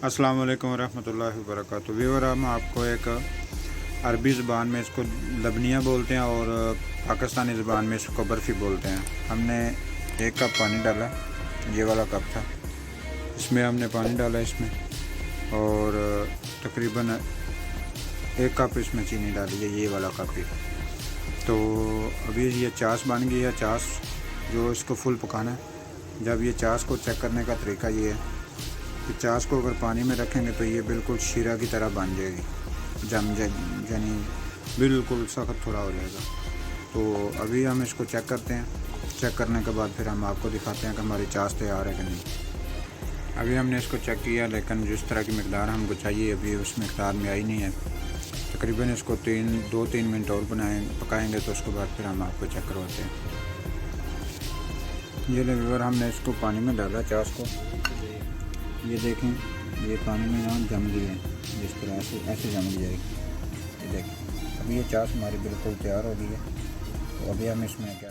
अस्सलाम वालेकुम रहमतुल्लाहि व बरकातुहू। व्यूअर, हम आपको एक अरबी ज़बान में इसको लबनिया बोलते हैं और पाकिस्तानी ज़बान में इसको बर्फ़ी बोलते हैं। हमने 1 कप पानी डाला, ये वाला कप था, इसमें हमने पानी डाला इसमें, और तकरीबन 1 कप इसमें चीनी डाली है, ये वाला कप ही। तो अभी ये चाश बन गई है। चाश जो इसको फुल पकाना है। जब ये चाश को चेक करने का तरीका ये है कि चाश को अगर पानी में रखेंगे तो ये बिल्कुल शीरा की तरह बन जाएगी, यानी बिल्कुल सख्त थोड़ा हो जाएगा। तो अभी हम इसको चेक करते हैं। चेक करने के बाद फिर हम आपको दिखाते हैं कि हमारी चाश तैयार है कि नहीं। अभी हमने इसको चेक किया, लेकिन जिस तरह की मकदार हमको चाहिए अभी उस मकदार में आई नहीं है। तकरीबन इसको 2-3 मिनट और पकाएंगे तो उसके बाद फिर हम आपको चेक करवाते हैं। ये व्यूअर, हमने इसको पानी में डाला चाश को, ये देखें, ये पानी में ना जम गई है, जिस तरह ऐसे जम जाएगी। ये देखें, अभी ये चाश हमारी बिल्कुल तैयार हो गई है। तो अभी हम इसमें क्या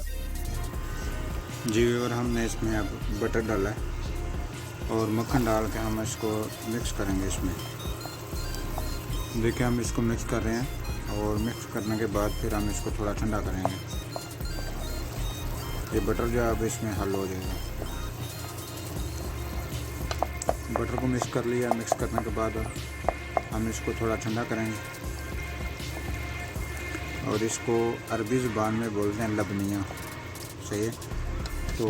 जी व्यूअर, हमने इसमें अब बटर डाला है और मक्खन डाल के हम इसको मिक्स करेंगे। इसमें देखिए, हम इसको मिक्स कर रहे हैं और मिक्स करने के बाद फिर हम इसको थोड़ा ठंडा करेंगे। ये बटर जो है अब इसमें हल हो जाएगा। बटर को मिक्स कर लिया। मिक्स करने के बाद हम इसको थोड़ा ठंडा करेंगे और इसको अरबी ज़बान में बोलते हैं लबनिया, सही है। तो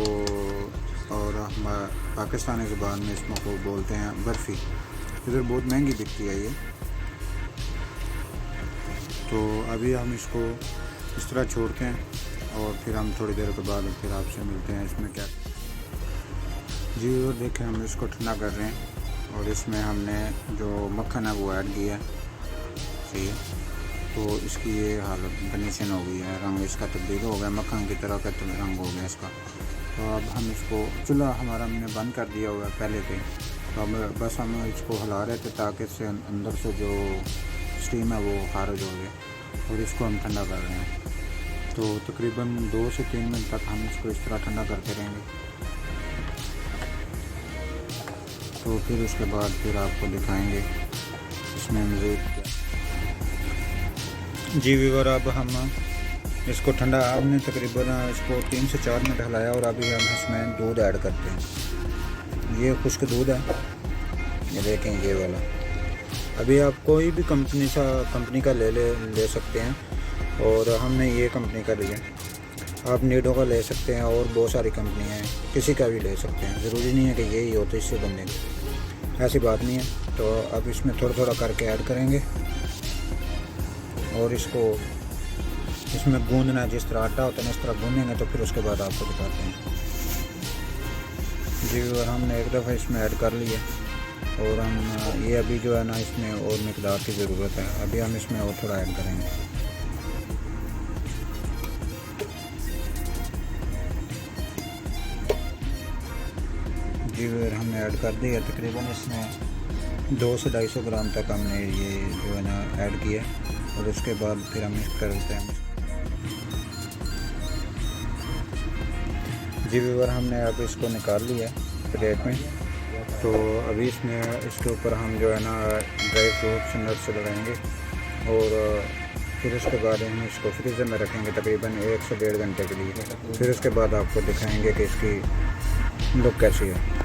और हम पाकिस्तानी ज़बान में इसको बोलते हैं बर्फ़ी। इधर बहुत महंगी बिकती है ये। तो अभी हम इसको इस तरह छोड़ते हैं और फिर हम थोड़ी देर के बाद फिर आपसे मिलते हैं। इसमें क्या जी और देखें, हम इसको ठंडा कर रहे हैं और इसमें हमने जो मक्खन है वो ऐड किया है, सही है। तो इसकी ये हालत फिनिशिंग हो गई है, रंग इसका तब्दील हो गया, मक्खन की तरह का रंग हो गया इसका। तो अब हम इसको, चूल्हा हमारा हमने बंद कर दिया हुआ है पहले से। तो अब बस हम इसको हिला रहे थे ताकि इससे अंदर से जो स्टीम है वो खारिज हो गया, और इसको हम ठंडा कर रहे हैं। तो तकरीबन 2 से 3 मिनट तक हम इसको इस तरह ठंडा करते रहेंगे। तो फिर उसके बाद फिर आपको दिखाएंगे इसमें मज़ीद। जी व्यूअर, अब हम इसको ठंडा, हमने तकरीबन इसको 3 से 4 मिनट हिलाया और अभी हम इसमें दूध ऐड करते हैं। ये खुश्क दूध है, ये देखें, ये वाला। अभी आप कोई भी कंपनी का ले सकते हैं, और हमने ये कंपनी का लिया। आप नीडो का ले सकते हैं और बहुत सारी कंपनियां हैं, किसी का भी ले सकते हैं। ज़रूरी नहीं है कि यही हो तो इससे बनने की, ऐसी बात नहीं है। तो अब इसमें थोड़ा थोड़ा करके ऐड करेंगे और इसको इसमें गूंदना, जिस तरह आटा होता है ना इस तरह गूंदेंगे। तो फिर उसके बाद आपको दिखाते हैं जी। और हमने एक दफ़ा इसमें ऐड कर लिया और हम ये अभी जो है ना इसमें और मकदार की ज़रूरत है। अभी हम इसमें और थोड़ा ऐड करेंगे। जी हमने ऐड कर दिया। तकरीबन इसमें 200 से 250 ग्राम तक हमने ये जो है ना ऐड किया, और उसके बाद फिर हम मिक्स करते हैं। जी व्यूअर, हमने अब इसको निकाल लिया प्लेट में। तो अभी इसमें इसके ऊपर हम जो है ना ड्राई फ्रूट्स नट्स लगाएंगे, और फिर उसके बाद हम इसको फ्रीज़र में रखेंगे तकरीबन 1 से 1.5 घंटे के लिए। फिर उसके बाद आपको दिखाएंगे कि इसकी लुक कैसी है।